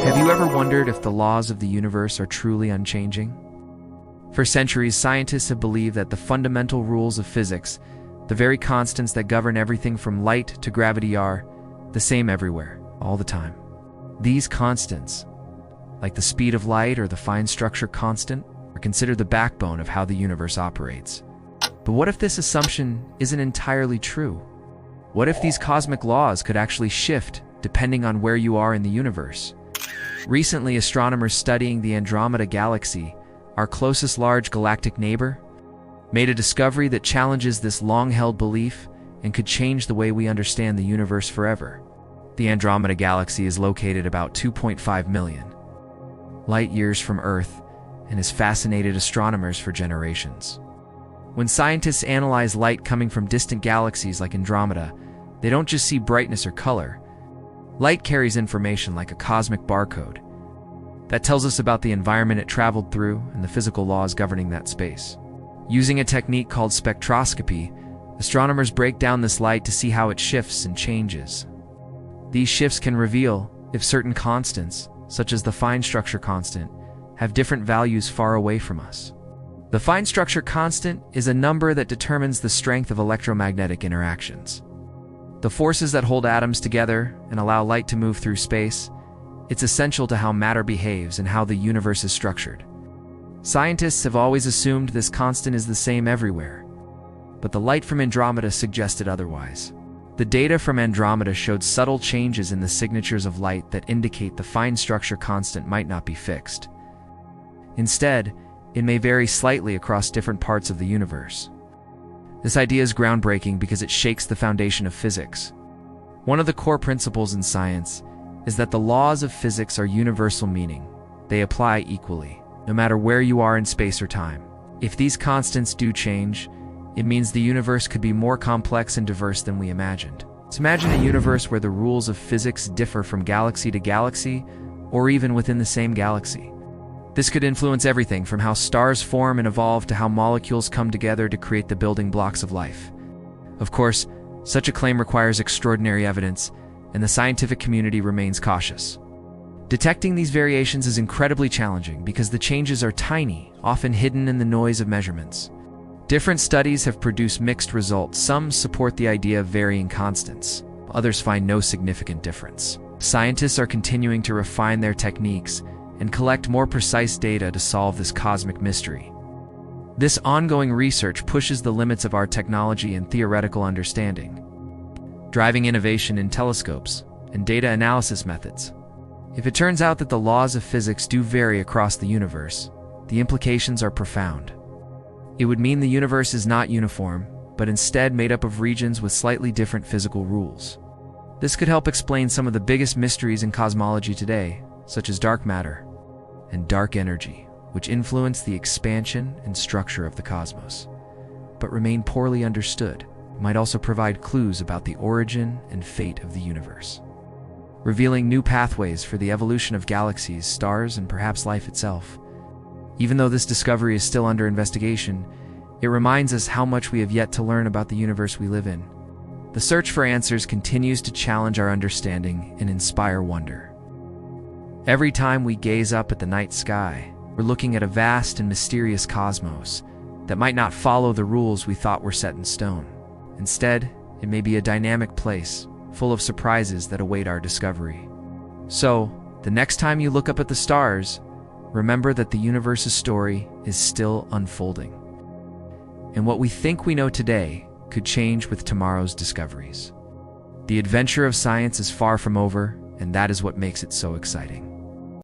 Have you ever wondered if the laws of the universe are truly unchanging? For centuries, scientists have believed that the fundamental rules of physics, the very constants that govern everything from light to gravity, are the same everywhere, all the time. These constants, like the speed of light or the fine structure constant, are considered the backbone of how the universe operates. But what if this assumption isn't entirely true? What if these cosmic laws could actually shift depending on where you are in the universe? Recently, astronomers studying the Andromeda galaxy, our closest large galactic neighbor, made a discovery that challenges this long-held belief and could change the way we understand the universe forever. The Andromeda galaxy is located about 2.5 million light-years from Earth and has fascinated astronomers for generations. When scientists analyze light coming from distant galaxies like Andromeda, they don't just see brightness or color. Light carries information like a cosmic barcode that tells us about the environment it traveled through and the physical laws governing that space. Using a technique called spectroscopy, astronomers break down this light to see how it shifts and changes. These shifts can reveal if certain constants, such as the fine structure constant, have different values far away from us. The fine structure constant is a number that determines the strength of electromagnetic interactions, the forces that hold atoms together and allow light to move through space. It's essential to how matter behaves and how the universe is structured. Scientists have always assumed this constant is the same everywhere, but the light from Andromeda suggested otherwise. The data from Andromeda showed subtle changes in the signatures of light that indicate the fine structure constant might not be fixed. Instead, it may vary slightly across different parts of the universe. This idea is groundbreaking because it shakes the foundation of physics. One of the core principles in science is that the laws of physics are universal, meaning they apply equally, no matter where you are in space or time. If these constants do change, it means the universe could be more complex and diverse than we imagined. Let's imagine a universe where the rules of physics differ from galaxy to galaxy, or even within the same galaxy. This could influence everything from how stars form and evolve to how molecules come together to create the building blocks of life. Of course, such a claim requires extraordinary evidence, and the scientific community remains cautious. Detecting these variations is incredibly challenging because the changes are tiny, often hidden in the noise of measurements. Different studies have produced mixed results. Some support the idea of varying constants, others find no significant difference. Scientists are continuing to refine their techniques and collect more precise data to solve this cosmic mystery. This ongoing research pushes the limits of our technology and theoretical understanding, driving innovation in telescopes and data analysis methods. If it turns out that the laws of physics do vary across the universe, the implications are profound. It would mean the universe is not uniform, but instead made up of regions with slightly different physical rules. This could help explain some of the biggest mysteries in cosmology today, such as dark matter and dark energy, which influence the expansion and structure of the cosmos, but remain poorly understood. It might also provide clues about the origin and fate of the universe, revealing new pathways for the evolution of galaxies, stars, and perhaps life itself. Even though this discovery is still under investigation, it reminds us how much we have yet to learn about the universe we live in. The search for answers continues to challenge our understanding and inspire wonder. Every time we gaze up at the night sky, we're looking at a vast and mysterious cosmos that might not follow the rules we thought were set in stone. Instead, it may be a dynamic place, full of surprises that await our discovery. So, the next time you look up at the stars, remember that the universe's story is still unfolding. And what we think we know today could change with tomorrow's discoveries. The adventure of science is far from over, and that is what makes it so exciting.